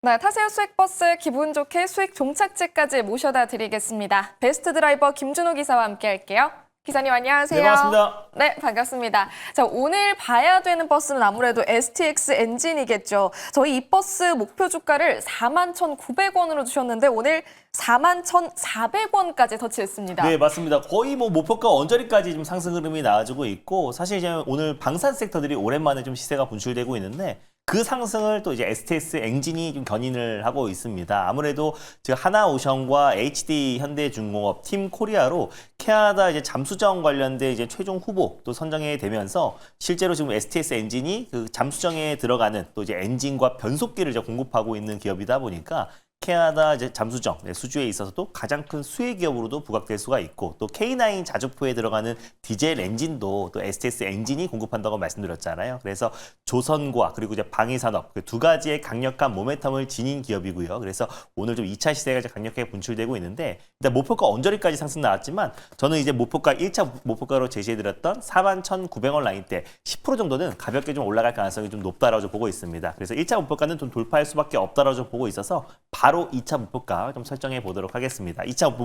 네, 타세요 수익버스 기분 좋게 수익 종착지까지 모셔다 드리겠습니다. 베스트 드라이버 김준호 기사와 함께 할게요. 기사님 안녕하세요. 네, 반갑습니다. 네, 반갑습니다. 자, 오늘 봐야 되는 버스는 아무래도 STX 엔진이겠죠. 저희 이 버스 목표 주가를 41,900원으로 주셨는데 오늘 41,400원까지 터치했습니다. 네, 맞습니다. 거의 뭐 목표가 언저리까지 좀 상승 흐름이 나와주고 있고, 사실 이제 오늘 방산 섹터들이 오랜만에 좀 시세가 분출되고 있는데, 그 상승을 또 이제 STX 엔진이 좀 견인을 하고 있습니다. 아무래도 지금 하나오션과 HD 현대중공업, 팀 코리아로 캐나다 이제 잠수정 관련된 이제 최종 후보 또 선정이 되면서 실제로 지금 STX 엔진이 그 잠수정에 들어가는 또 이제 엔진과 변속기를 이제 공급하고 있는 기업이다 보니까 캐나다 이제 잠수정 수주에 있어서도 가장 큰 수혜 기업으로도 부각될 수가 있고, 또 K9 자주포에 들어가는 디젤 엔진도 또 STX 엔진이 공급한다고 말씀드렸잖아요. 그래서 조선과 그리고 이제 방위산업 그 두 가지의 강력한 모멘텀을 지닌 기업이고요. 그래서 오늘 좀 2차 시세가 이제 강력하게 분출되고 있는데, 일단 목표가 언저리까지 상승 나왔지만 저는 이제 목표가 1차 목표가로 제시해드렸던 41,900원 라인대 10% 정도는 가볍게 좀 올라갈 가능성이 좀 높다라고 좀 보고 있습니다. 그래서 1차 목표가는 좀 돌파할 수밖에 없다라고 좀 보고 있어서 바로 2차 목표가 좀 설정해 보도록 하겠습니다. 2차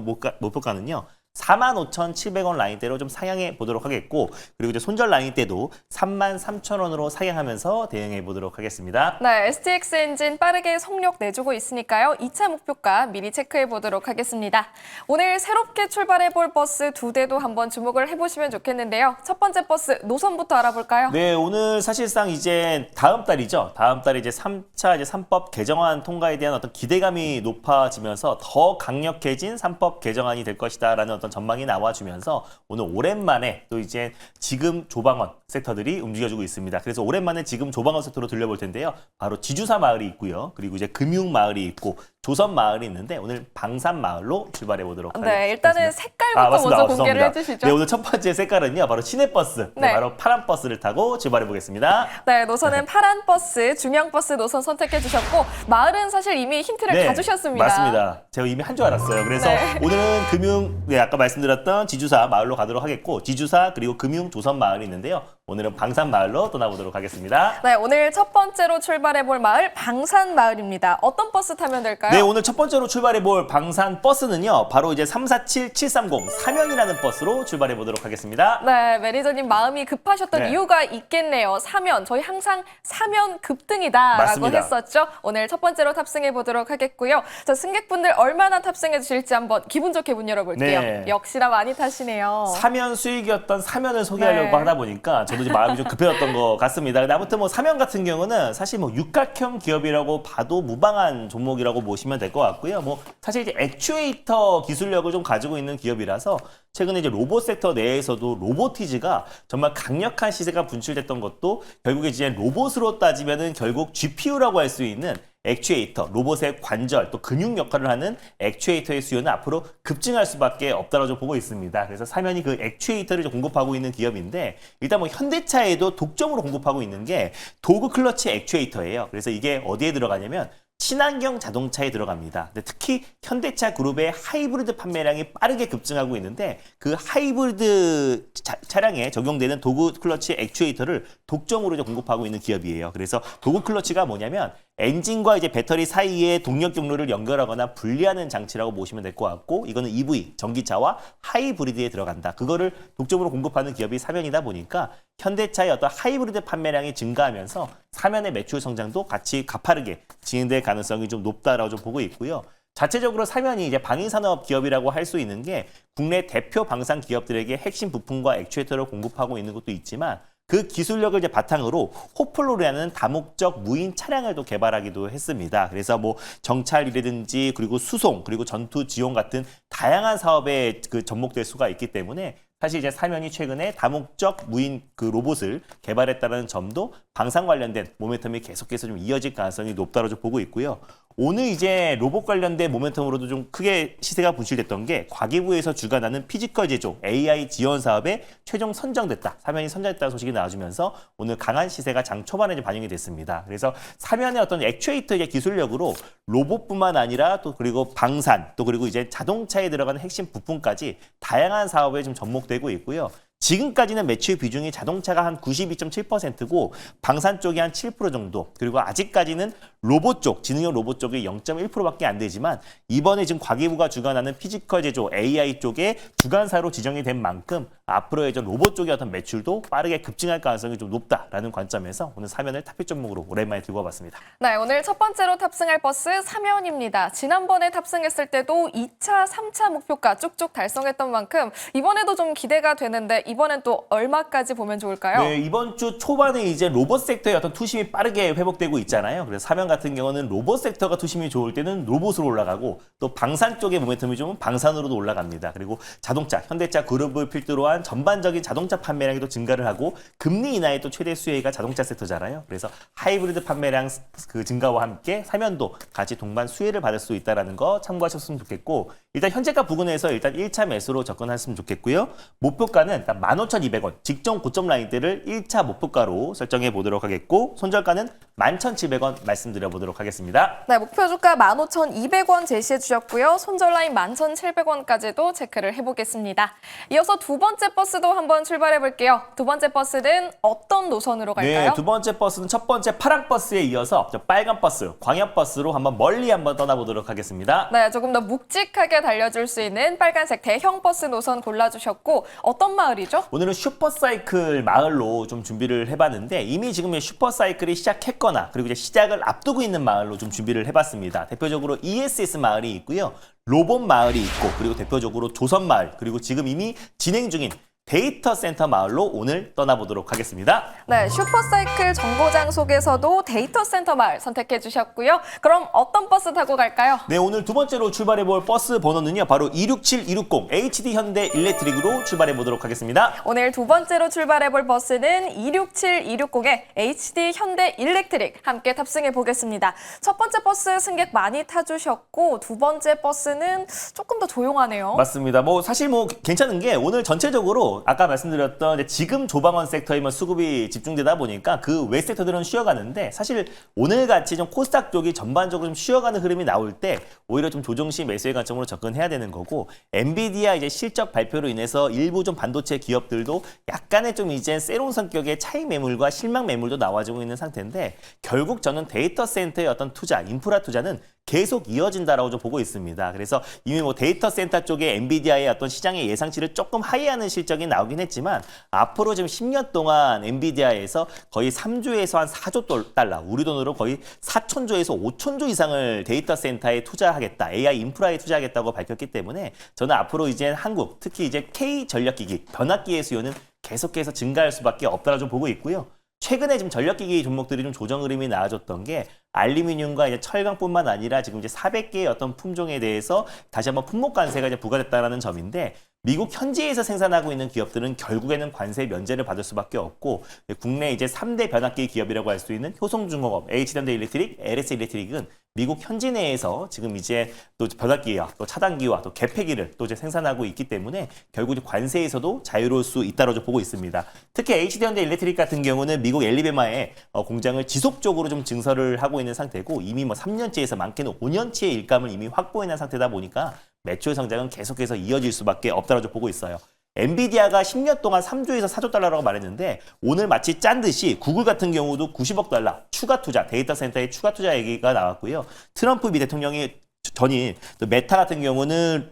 목표가는요. 45,700원 라인대로 좀 상향해 보도록 하겠고, 그리고 이제 손절 라인대도 33,000원으로 상향하면서 대응해 보도록 하겠습니다. 네, STX 엔진 빠르게 속력 내주고 있으니까요. 2차 목표가 미리 체크해 보도록 하겠습니다. 오늘 새롭게 출발해 볼 버스 두 대도 한번 주목을 해보시면 좋겠는데요. 첫 번째 버스 노선부터 알아볼까요? 네, 오늘 사실상 이제 다음 달이죠. 다음 달에 이제 3차 이제 3법 개정안 통과에 대한 어떤 기대감이 높아지면서 더 강력해진 3법 개정안이 될 것이다라는 어떤 전망이 나와주면서 오늘 오랜만에 또 이제 지금 조방원 섹터들이 움직여주고 있습니다. 그래서 오랜만에 지금 조방원 섹터로 들려볼 텐데요. 바로 지주사 마을이 있고요. 그리고 이제 금융 마을이 있고 조선 마을이 있는데 오늘 방산 마을로 출발해 보도록 하겠습니다. 네, 일단은 색깔부터 맞습니다. 먼저 공개를 죄송합니다. 해주시죠. 네, 오늘 첫 번째 색깔은요. 바로 시내버스. 네. 바로 파란 버스를 타고 출발해 보겠습니다. 네, 노선은 파란 버스, 중형버스 노선 선택해 주셨고 마을은 사실 이미 힌트를 다 주셨습니다. 맞습니다. 제가 이미 한 줄 알았어요. 그래서 네. 오늘은 금융, 아까 말씀드렸던 지주사 마을로 가도록 하겠고, 지주사 그리고 금융 조선 마을이 있는데요. 오늘은 방산 마을로 떠나보도록 하겠습니다. 네, 오늘 첫 번째로 출발해 볼 마을 방산 마을입니다. 어떤 버스 타면 될까요? 네, 오늘 첫 번째로 출발해 볼 방산 버스는요. 바로 이제 347730 사면이라는 버스로 출발해 보도록 하겠습니다. 네, 매니저님 마음이 급하셨던 네. 이유가 있겠네요. 사면, 저희 항상 사면 급등이다라고 맞습니다. 했었죠. 오늘 첫 번째로 탑승해 보도록 하겠고요. 자, 승객분들 얼마나 탑승해 주실지 한번 기분 좋게 문 열어볼게요. 네. 역시나 많이 타시네요. 사면 수익이었던 사면을 소개하려고 네. 하다 보니까 저도 이제 마음이 좀 급해졌던 것 같습니다. 근데 아무튼 뭐 사면 같은 경우는 사실 뭐 육각형 기업이라고 봐도 무방한 종목이라고 보시면 될 것 같고요. 뭐 사실 이제 액추에이터 기술력을 좀 가지고 있는 기업이라서 최근에 이제 로봇 섹터 내에서도 로보티즈가 정말 강력한 시세가 분출됐던 것도 결국에 이제 로봇으로 따지면은 결국 GPU라고 할 수 있는 액추에이터, 로봇의 관절, 또 근육 역할을 하는 액추에이터의 수요는 앞으로 급증할 수밖에 없다고 보고 있습니다. 그래서 사면이 그 액추에이터를 공급하고 있는 기업인데, 일단 뭐 현대차에도 독점으로 공급하고 있는 게 도그 클러치 액추에이터예요. 그래서 이게 어디에 들어가냐면 친환경 자동차에 들어갑니다. 근데 특히 현대차 그룹의 하이브리드 판매량이 빠르게 급증하고 있는데, 그 하이브리드 차량에 적용되는 도그 클러치 액추에이터를 독점으로 이제 공급하고 있는 기업이에요. 그래서 도그 클러치가 뭐냐면 엔진과 이제 배터리 사이에 동력 경로를 연결하거나 분리하는 장치라고 보시면 될 것 같고, 이거는 EV, 전기차와 하이브리드에 들어간다. 그거를 독점으로 공급하는 기업이 사면이다 보니까 현대차의 어떤 하이브리드 판매량이 증가하면서 사면의 매출 성장도 같이 가파르게 진행될 가능성이 좀 높다라고 좀 보고 있고요. 자체적으로 사면이 이제 방위산업 기업이라고 할 수 있는 게 국내 대표 방산 기업들에게 핵심 부품과 액추에이터를 공급하고 있는 것도 있지만, 그 기술력을 이제 바탕으로 호플로라는 다목적 무인 차량을 또 개발하기도 했습니다. 그래서 뭐 정찰이라든지 그리고 수송 그리고 전투 지원 같은 다양한 사업에 그 접목될 수가 있기 때문에 사실 이제 사면이 최근에 다목적 무인 그 로봇을 개발했다는 점도 방산 관련된 모멘텀이 계속해서 좀 이어질 가능성이 높다고 좀 보고 있고요. 오늘 이제 로봇 관련된 모멘텀으로도 좀 크게 시세가 분출됐던 게 과기부에서 주관하는 피지컬 제조 AI 지원 사업에 최종 선정됐다. 사면이 선정됐다는 소식이 나와주면서 오늘 강한 시세가 장 초반에 이제 반영이 됐습니다. 그래서 사면의 어떤 액추에이터의 기술력으로 로봇뿐만 아니라 또 그리고 방산 또 그리고 이제 자동차에 들어가는 핵심 부품까지 다양한 사업에 좀 접목되고 있고요. 지금까지는 매출 비중이 자동차가 한 92.7%고 방산 쪽이 한 7% 정도, 그리고 아직까지는 로봇 쪽, 지능형 로봇 쪽이 0.1%밖에 안 되지만 이번에 지금 과기부가 주관하는 피지컬 제조 AI 쪽에 주관사로 지정이 된 만큼 앞으로의 이제 로봇 쪽의 어떤 매출도 빠르게 급증할 가능성이 좀 높다라는 관점에서 오늘 사면을 탑픽 종목으로 오랜만에 들고 와봤습니다. 네, 오늘 첫 번째로 탑승할 버스 사면입니다. 지난번에 탑승했을 때도 2차, 3차 목표가 쭉쭉 달성했던 만큼 이번에도 좀 기대가 되는데 이번엔 또 얼마까지 보면 좋을까요? 네, 이번 주 초반에 이제 로봇 섹터의 어떤 투심이 빠르게 회복되고 있잖아요. 그래서 사면 같은 경우는 로봇 섹터가 투심이 좋을 때는 로봇으로 올라가고 또 방산 쪽의 모멘텀이 좀 방산으로도 올라갑니다. 그리고 자동차, 현대차 그룹을 필두로 한 전반적인 자동차 판매량이 또 증가를 하고 금리 인하의 또 최대 수혜가 자동차 섹터잖아요. 그래서 하이브리드 판매량 그 증가와 함께 사면도 같이 동반 수혜를 받을 수 있다는 거 참고하셨으면 좋겠고, 일단 현재가 부근에서 일단 1차 매수로 접근하셨으면 좋겠고요. 목표가는 일단 15,200원, 직전 고점 라인대를 1차 목표가로 설정해 보도록 하겠고, 손절가는 11,700원 말씀드려 보도록 하겠습니다. 네, 목표 주가 15,200원 제시해 주셨고요. 손절 라인 11,700원까지도 체크를 해보겠습니다. 이어서 두 번째 버스도 한번 출발해 볼게요. 두 번째 버스는 어떤 노선으로 갈까요? 네, 두 번째 버스는 첫 번째 파란 버스에 이어서 빨간 버스, 광역 버스로 멀리 한번 떠나보도록 하겠습니다. 네, 조금 더 묵직하게 달려줄 수 있는 빨간색 대형 버스 노선 골라주셨고 어떤 마을이죠? 오늘은 슈퍼사이클 마을로 좀 준비를 해봤는데 이미 지금 슈퍼사이클이 시작했거나 그리고 이제 시작을 앞두고 있는 마을로 좀 준비를 해봤습니다. 대표적으로 ESS 마을이 있고요. 로봇 마을이 있고, 그리고 대표적으로 조선 마을, 그리고 지금 이미 진행 중인 데이터 센터 마을로 오늘 떠나보도록 하겠습니다. 네, 슈퍼사이클 정거장 속에서도 데이터 센터 마을 선택해 주셨고요. 그럼 어떤 버스 타고 갈까요? 네, 오늘 두 번째로 출발해볼 버스 번호는요. 바로 267260 HD 현대 일렉트릭으로 출발해보도록 하겠습니다. 오늘 두 번째로 출발해 볼 버스는 267260의 HD 현대 일렉트릭 함께 탑승해 보겠습니다. 첫 번째 버스 승객 많이 타주셨고 두 번째 버스는 조금 더 조용하네요. 맞습니다. 사실 괜찮은 게 오늘 전체적으로 아까 말씀드렸던 이제 지금 조방원 섹터에 수급이 집중되다 보니까 그 외 섹터들은 쉬어가는데, 사실 오늘 같이 좀 코스닥 쪽이 전반적으로 좀 쉬어가는 흐름이 나올 때 오히려 좀 조정시 매수의 관점으로 접근해야 되는 거고, 엔비디아 이제 실적 발표로 인해서 일부 좀 반도체 기업들도 약간의 좀 이제 세로운 성격의 차익 매물과 실망 매물도 나와주고 있는 상태인데, 결국 저는 데이터 센터의 어떤 투자, 인프라 투자는 계속 이어진다라고 좀 보고 있습니다. 그래서 이미 데이터 센터 쪽에 엔비디아의 어떤 시장의 예상치를 조금 하이하는 실적이 나오긴 했지만, 앞으로 지금 10년 동안 엔비디아에서 거의 3조에서 한 4조 달러, 우리 돈으로 거의 4천조에서 5천조 이상을 데이터 센터에 투자하겠다, AI 인프라에 투자하겠다고 밝혔기 때문에 저는 앞으로 이제 한국, 특히 이제 K 전력기기, 변압기의 수요는 계속해서 증가할 수밖에 없다라고 좀 보고 있고요. 최근에 지금 전력기기 종목들이 좀 조정 흐름이 나아졌던 게 알루미늄과 이제 철강뿐만 아니라 지금 이제 400개의 어떤 품종에 대해서 다시 한번 품목 관세가 이제 부과됐다라는 점인데, 미국 현지에서 생산하고 있는 기업들은 결국에는 관세 면제를 받을 수밖에 없고, 국내 이제 3대 변압기 기업이라고 할 수 있는 효성중공업, H현대 일렉트릭, LS 일렉트릭은 미국 현지 내에서 지금 이제 또 변압기와 또 차단기와 또 개폐기를 또 이제 생산하고 있기 때문에 결국 관세에서도 자유로울 수 있다고 보고 있습니다. 특히 HD현대 일렉트릭 같은 경우는 미국 앨리베마에 공장을 지속적으로 좀 증설을 하고 있는 상태고, 이미 3년치에서 많게는 5년치의 일감을 이미 확보해낸 상태다 보니까 매출 성장은 계속해서 이어질 수밖에 없다고 보고 있어요. 엔비디아가 10년 동안 3조에서 4조 달러라고 말했는데, 오늘 마치 짠 듯이 구글 같은 경우도 90억 달러 추가 투자, 데이터 센터에 추가 투자 얘기가 나왔고요. 트럼프 미 대통령이 전인 또 메타 같은 경우는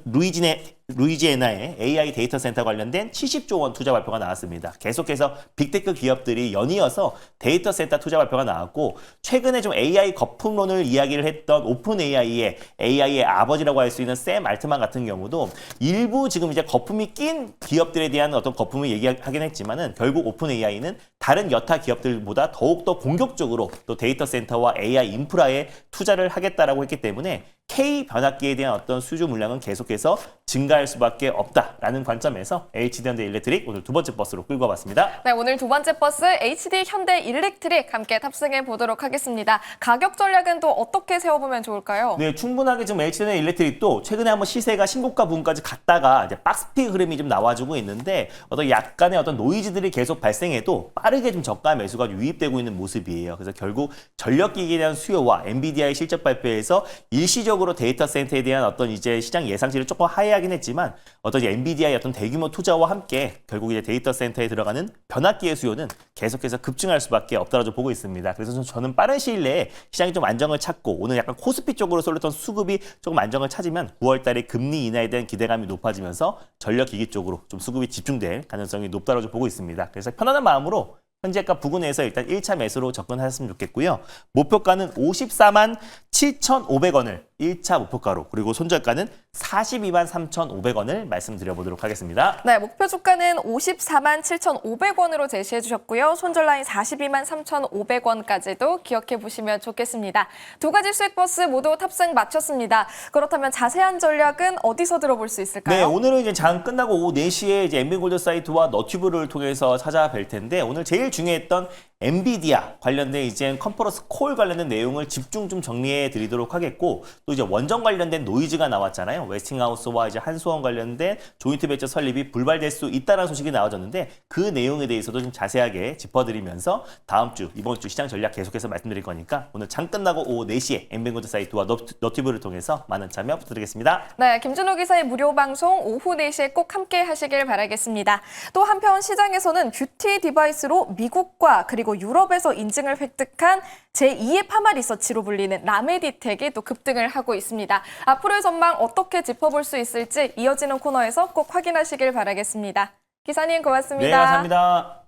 루이지애나의 AI 데이터 센터 관련된 70조 원 투자 발표가 나왔습니다. 계속해서 빅테크 기업들이 연이어서 데이터 센터 투자 발표가 나왔고, 최근에 좀 AI 거품론을 이야기를 했던 오픈 AI의 아버지라고 할 수 있는 샘 알트만 같은 경우도 일부 지금 이제 거품이 낀 기업들에 대한 어떤 거품을 얘기하긴 했지만은, 결국 오픈 AI는 다른 여타 기업들보다 더욱더 공격적으로 또 데이터 센터와 AI 인프라에 투자를 하겠다라고 했기 때문에 K 변압기에 대한 어떤 수주 물량은 계속해서 증가할 수밖에 없다라는 관점에서 HD현대 일렉트릭 오늘 두 번째 버스로 끌고 와봤습니다. 네, 오늘 두 번째 버스 HD현대 일렉트릭 함께 탑승해 보도록 하겠습니다. 가격 전략은 또 어떻게 세워보면 좋을까요? 네, 충분하게 지금 HD현대 일렉트릭도 최근에 한번 시세가 신고가 부분까지 갔다가 이제 박스피 흐름이 좀 나와주고 있는데, 약간의 어떤 노이즈들이 계속 발생해도 빠르게 좀 저가 매수가 유입되고 있는 모습이에요. 그래서 결국 전력기기에 대한 수요와 엔비디아의 실적 발표에서 일시적으로 데이터 센터에 대한 어떤 이제 시장 예상치를 조금 하이하게 하긴 했지만 어떤 이제 엔비디아의 어떤 대규모 투자와 함께 결국 이제 데이터 센터에 들어가는 변압기의 수요는 계속해서 급증할 수밖에 없다라고 보고 있습니다. 그래서 저는 빠른 시일 내에 시장이 좀 안정을 찾고 오늘 약간 코스피 쪽으로 쏠렸던 수급이 조금 안정을 찾으면 9월 달에 금리 인하에 대한 기대감이 높아지면서 전력기기 쪽으로 좀 수급이 집중될 가능성이 높다라고 보고 있습니다. 그래서 편안한 마음으로 현재가 부근에서 일단 1차 매수로 접근하셨으면 좋겠고요. 목표가는 54만 7,500원을 1차 목표가로, 그리고 손절가는 42만 3,500원을 말씀드려보도록 하겠습니다. 네, 목표 주가는 54만 7,500원으로 제시해 주셨고요. 손절 라인 42만 3,500원까지도 기억해 보시면 좋겠습니다. 두 가지 수익 버스 모두 탑승 마쳤습니다. 그렇다면 자세한 전략은 어디서 들어볼 수 있을까요? 네, 오늘은 이제 장 끝나고 오후 4시에 이제 엠비골드 사이트와 너튜브를 통해서 찾아뵐 텐데, 오늘 제일 중요했던 엔비디아 관련된 이제 컨퍼런스 콜 관련된 내용을 집중 좀 정리해 드리도록 하겠고, 또 이제 원전 관련된 노이즈가 나왔잖아요. 웨스팅하우스와 이제 한수원 관련된 조인트 벤처 설립이 불발될 수 있다는 소식이 나와졌는데, 그 내용에 대해서도 좀 자세하게 짚어드리면서 다음 주, 이번 주 시장 전략 계속해서 말씀드릴 거니까 오늘 장 끝나고 오후 4시에 엠비골드 사이트와 너튜브를 통해서 많은 참여 부탁드리겠습니다. 네, 김준호 기사의 무료 방송 오후 4시에 꼭 함께 하시길 바라겠습니다. 또 한편 시장에서는 뷰티 디바이스로 미국과 그리고 유럽에서 인증을 획득한 제2의 파마 리서치로 불리는 라메디텍이 또 급등을 하고 있습니다. 앞으로의 전망 어떻게 짚어볼 수 있을지 이어지는 코너에서 꼭 확인하시길 바라겠습니다. 기사님 고맙습니다. 네, 감사합니다.